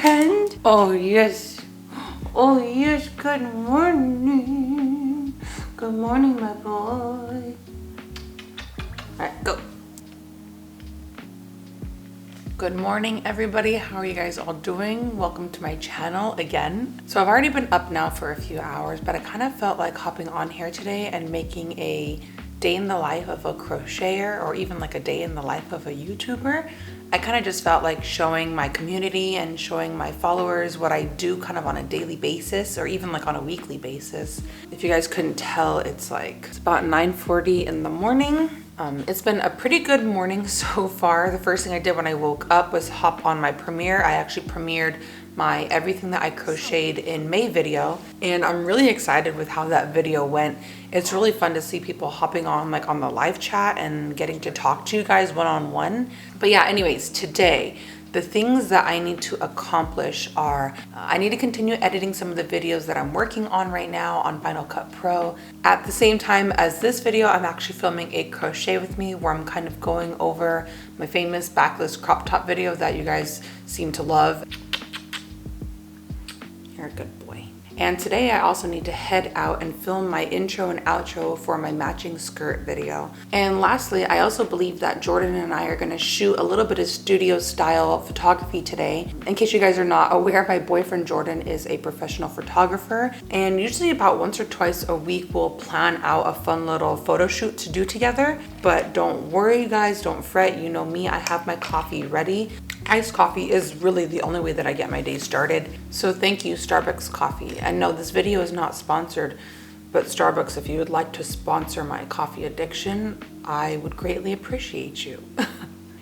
friend. Oh yes. Oh yes, good morning. Good morning, my boy. Alright, go. Good morning, everybody. How are you guys all doing? Welcome to my channel again. So I've already been up now for a few hours, but I kind of felt like hopping on here today and making a day in the life of a crocheter, or even like a day in the life of a YouTuber. I kind of just felt like showing my community and showing my followers what I do kind of on a daily basis, or even like on a weekly basis. If you guys couldn't tell, it's about 9:40 in the morning. It's been a pretty good morning so far. The first thing I did when I woke up was hop on my premiere. I actually premiered my everything that I crocheted in May video, and I'm really excited with how that video went. It's really fun to see people hopping on like on the live chat and getting to talk to you guys one-on-one. But yeah, anyways, today the things that I need to accomplish are I need to continue editing some of the videos that I'm working on right now on Final Cut Pro. At the same time as this video, I'm actually filming a crochet with me where I'm kind of going over my famous backless crop top video that you guys seem to love. You're a good boy. And today I also need to head out and film my intro and outro for my matching skirt video. And lastly, I also believe that Jordan and I are gonna shoot a little bit of studio style photography today. In case you guys are not aware, my boyfriend Jordan is a professional photographer, and usually about once or twice a week we'll plan out a fun little photo shoot to do together. But don't worry guys, don't fret, you know me, I have my coffee ready. Iced coffee is really the only way that I get my day started. So thank you, Starbucks Coffee. And no, this video is not sponsored, but Starbucks, if you would like to sponsor my coffee addiction, I would greatly appreciate you.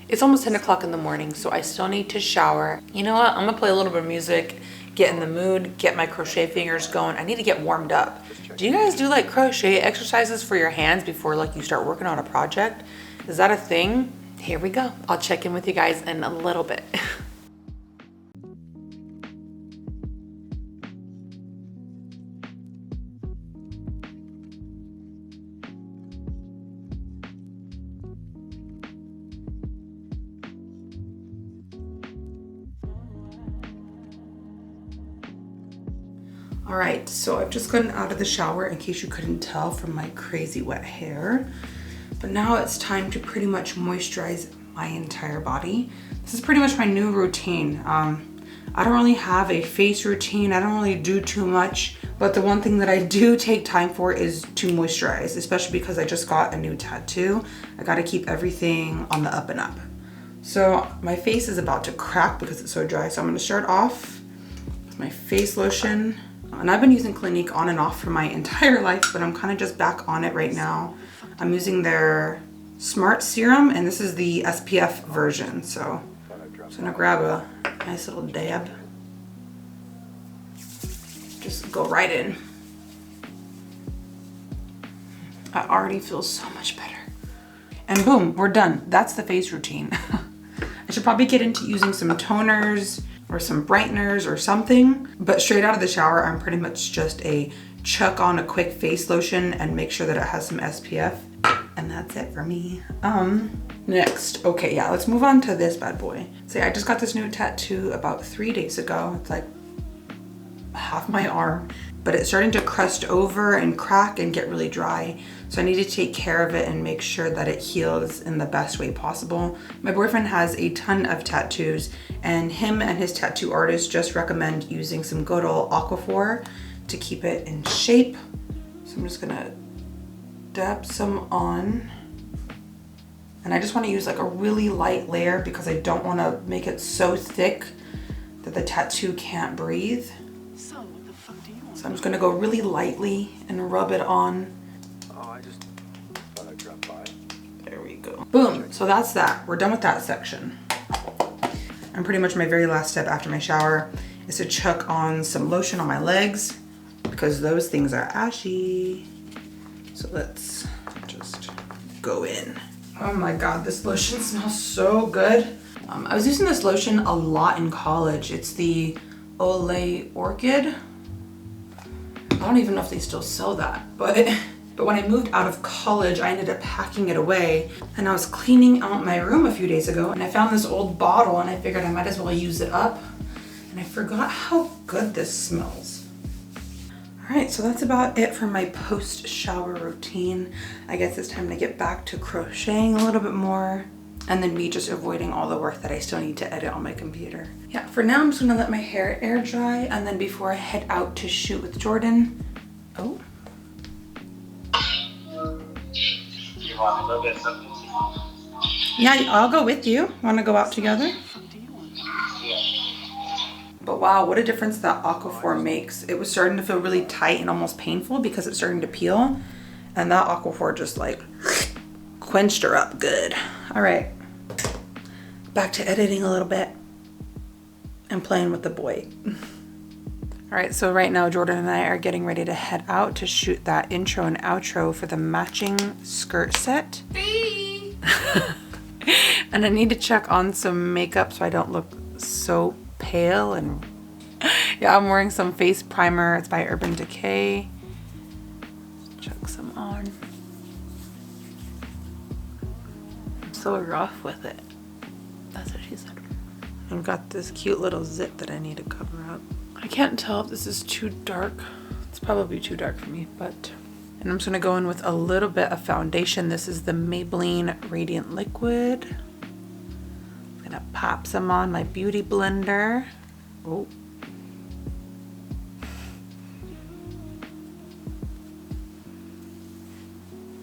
It's almost 10 o'clock in the morning, so I still need to shower. You know what? I'm gonna play a little bit of music, get in the mood, get my crochet fingers going. I need to get warmed up. Do you guys do like crochet exercises for your hands before like you start working on a project? Is that a thing? Here we go. I'll check in with you guys in a little bit. All right, so I've just gotten out of the shower in case you couldn't tell from my crazy wet hair. But now it's time to pretty much moisturize my entire body. This is pretty much my new routine. I don't really have a face routine. I don't really do too much, but the one thing that I do take time for is to moisturize, especially because I just got a new tattoo. I gotta keep everything on the up and up. So my face is about to crack because it's so dry. So I'm gonna start off with my face lotion. And I've been using Clinique on and off for my entire life, but I'm kind of just back on it right now. I'm using their Smart Serum, and this is the SPF version. So I'm just gonna grab a nice little dab. Just go right in. I already feel so much better. And boom, we're done. That's the face routine. I should probably get into using some toners or some brighteners or something, but straight out of the shower, I'm pretty much just a chuck on a quick face lotion and make sure that it has some SPF, and that's it for me. Next, okay, yeah, let's move on to this bad boy. So yeah, I just got this new tattoo about 3 days ago. It's like half my arm, but it's starting to crust over and crack and get really dry. So I need to take care of it and make sure that it heals in the best way possible. My boyfriend has a ton of tattoos, and him and his tattoo artist just recommend using some good old Aquaphor to keep it in shape. So I'm just gonna dab some on. And I just wanna use like a really light layer because I don't wanna make it so thick that the tattoo can't breathe. So I'm just gonna go really lightly and rub it on. Oh, I just thought I'd drop by. There we go. Boom, so that's that. We're done with that section. And pretty much my very last step after my shower is to chuck on some lotion on my legs because those things are ashy. So let's just go in. Oh my God, this lotion smells so good. I was using this lotion a lot in college. It's the Olay Orchid. I don't even know if they still sell that, but when I moved out of college, I ended up packing it away, and I was cleaning out my room a few days ago and I found this old bottle and I figured I might as well use it up. And I forgot how good this smells. All right, so that's about it for my post-shower routine. I guess it's time to get back to crocheting a little bit more, and then me just avoiding all the work that I still need to edit on my computer. Yeah, for now I'm just gonna let my hair air dry, and then before I head out to shoot with Jordan. Oh. You want to go get something? Yeah, I'll go with you. Wanna go out together? But wow, what a difference that Aquaphor makes. It was starting to feel really tight and almost painful because it's starting to peel. And that Aquaphor just like quenched her up good. All right, back to editing a little bit and playing with the boy. All right, so right now Jordan and I are getting ready to head out to shoot that intro and outro for the matching skirt set. And I need to check on some makeup so I don't look so pale. And yeah, I'm wearing some face primer. It's by Urban Decay. Chuck some on. I'm so rough with it. That's what she said. I've got this cute little zip that I need to cover up. I can't tell if this is too dark. It's probably too dark for me, but... And I'm just gonna go in with a little bit of foundation. This is the Maybelline Radiant Liquid. I'm gonna pop some on my beauty blender. Oh.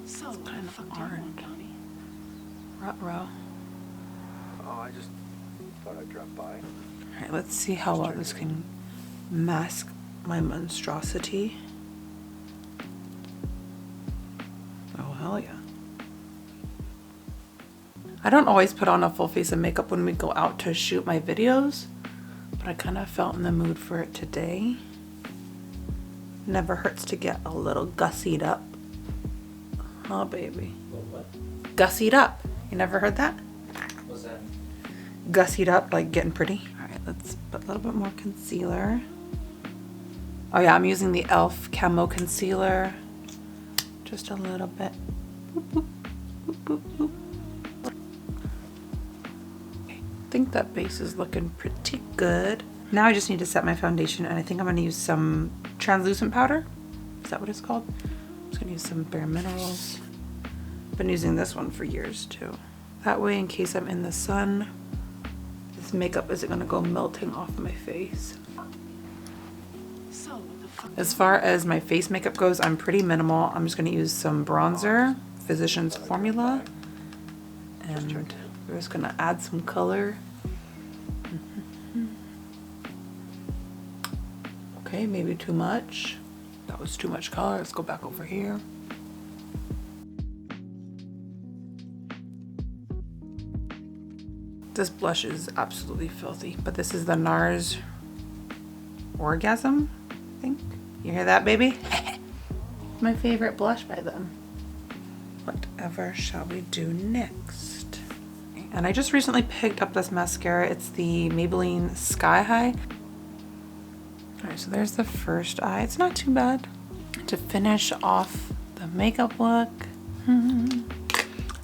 So it's kind of orange. Ruh-roh. Oh, I just thought I'd drop by. All right, let's see how well this can mask my monstrosity. Oh, hell yeah. I don't always put on a full face of makeup when we go out to shoot my videos, but I kind of felt in the mood for it today. Never hurts to get a little gussied up. Oh, baby. What? Gussied up. You never heard that? What's that? Gussied up, like getting pretty. All right, let's put a little bit more concealer. Oh yeah, I'm using the e.l.f. Camo Concealer. Just a little bit. Boop, boop, boop, boop, boop. Okay, I think that base is looking pretty good. Now I just need to set my foundation, and I think I'm gonna use some translucent powder. Is that what it's called? I'm just gonna use some Bare Minerals. Been using this one for years too. That way, in case I'm in the sun, this makeup isn't gonna go melting off my face. As far as my face makeup goes, I'm pretty minimal. I'm just gonna use some bronzer, Physicians Formula, and we're just gonna add some color. Okay, maybe too much. That was too much color. Let's go back over here. This blush is absolutely filthy, but this is the NARS Orgasm, I think. You hear that, baby? My favorite blush by them. Whatever shall we do next? And I just recently picked up this mascara. It's the Maybelline Sky High. All right, so there's the first eye. It's not too bad. To finish off the makeup look, I'm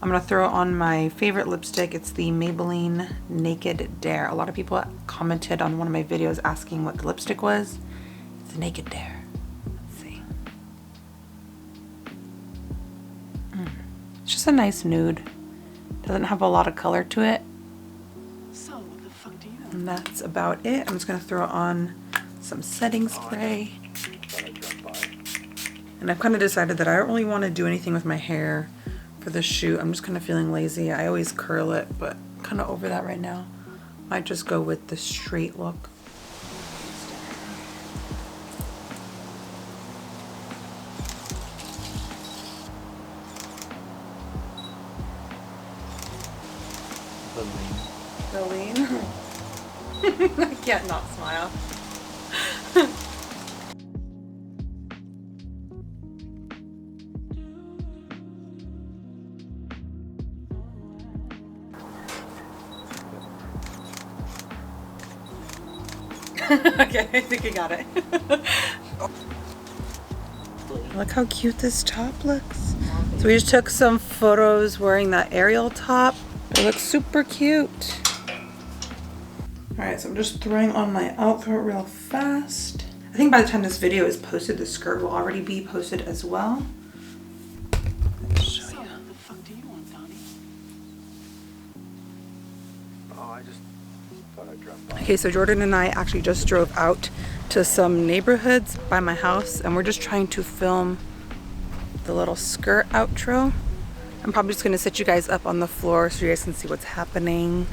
gonna throw on my favorite lipstick. It's the Maybelline Naked Dare. A lot of people commented on one of my videos asking what the lipstick was. It's Naked Dare. Let's see. It's just a nice nude. Doesn't have a lot of color to it. So what the fuck do you know? And that's about it. I'm just gonna throw on some setting spray. And I've kind of decided that I don't really want to do anything with my hair for the shoot. I'm just kind of feeling lazy. I always curl it, but I'm kind of over that right now. Might just go with the straight look. Lillian. I can't not smile. Okay, I think I got it. Look how cute this top looks. So we just took some photos wearing that Ariel top. It looks super cute. Alright, so I'm just throwing on my outfit real fast. I think by the time this video is posted, the skirt will already be posted as well. Let's show you. What the fuck do you want, Donnie? Oh, I just thought I'd drop by. Okay, so Jordan and I actually just drove out to some neighborhoods by my house, and we're just trying to film the little skirt outro. I'm probably just gonna sit you guys up on the floor so you guys can see what's happening.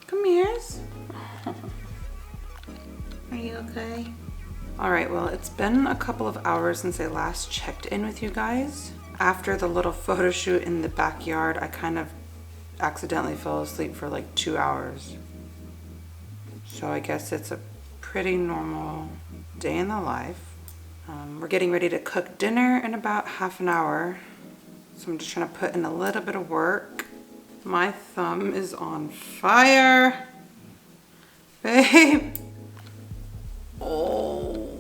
Come here. Are you okay? All right, well, it's been a couple of hours since I last checked in with you guys. After the little photo shoot in the backyard, I kind of accidentally fell asleep for like 2 hours. So I guess it's a pretty normal day in the life. We're getting ready to cook dinner in about half an hour. So I'm just trying to put in a little bit of work. My thumb is on fire. Babe. Oh.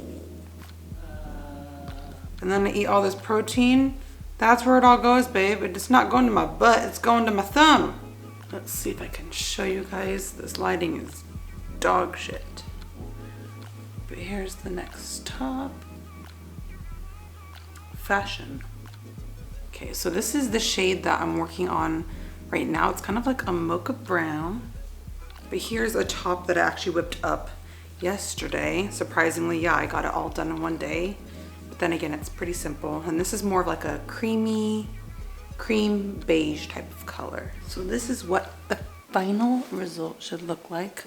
And then I eat all this protein. That's where it all goes, babe. It's not going to my butt, it's going to my thumb. Let's see if I can show you guys. This lighting is dog shit. But here's the next top. Fashion. Okay, so this is the shade that I'm working on right now. It's kind of like a mocha brown. But here's a top that I actually whipped up yesterday. Surprisingly, yeah, I got it all done in one day. But then again, it's pretty simple. And this is more of like a cream beige type of color. So this is what the final result should look like.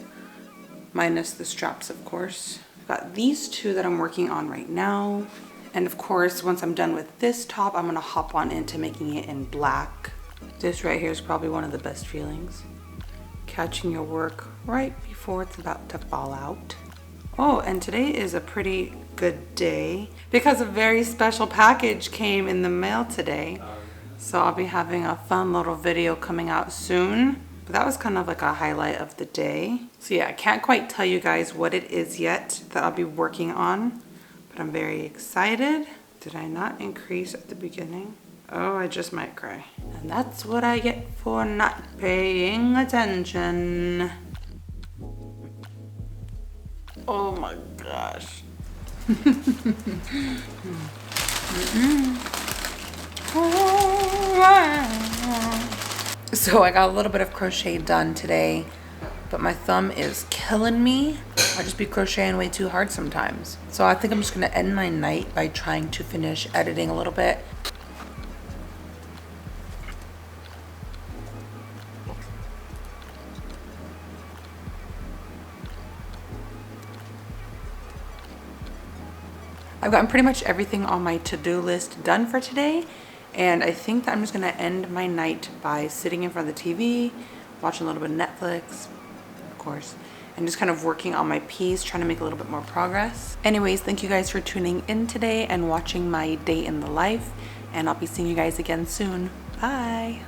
Minus the straps, of course. I've got these two that I'm working on right now. And of course, once I'm done with this top, I'm gonna hop on into making it in black. This right here is probably one of the best feelings. Catching your work right before it's about to fall out. Oh, and today is a pretty good day because a very special package came in the mail today. So I'll be having a fun little video coming out soon. But that was kind of like a highlight of the day. So yeah, I can't quite tell you guys what it is yet that I'll be working on, but I'm very excited. Did I not increase at the beginning? Oh, I just might cry. And that's what I get for not paying attention. Oh my gosh. So I got a little bit of crochet done today, but my thumb is killing me. I just be crocheting way too hard sometimes. So I think I'm just gonna end my night by trying to finish editing a little bit. I've gotten pretty much everything on my to-do list done for today, and I think that I'm just gonna end my night by sitting in front of the TV, watching a little bit of Netflix, of course, and just kind of working on my piece, trying to make a little bit more progress. Anyways, thank you guys for tuning in today and watching my day in the life, and I'll be seeing you guys again soon. Bye.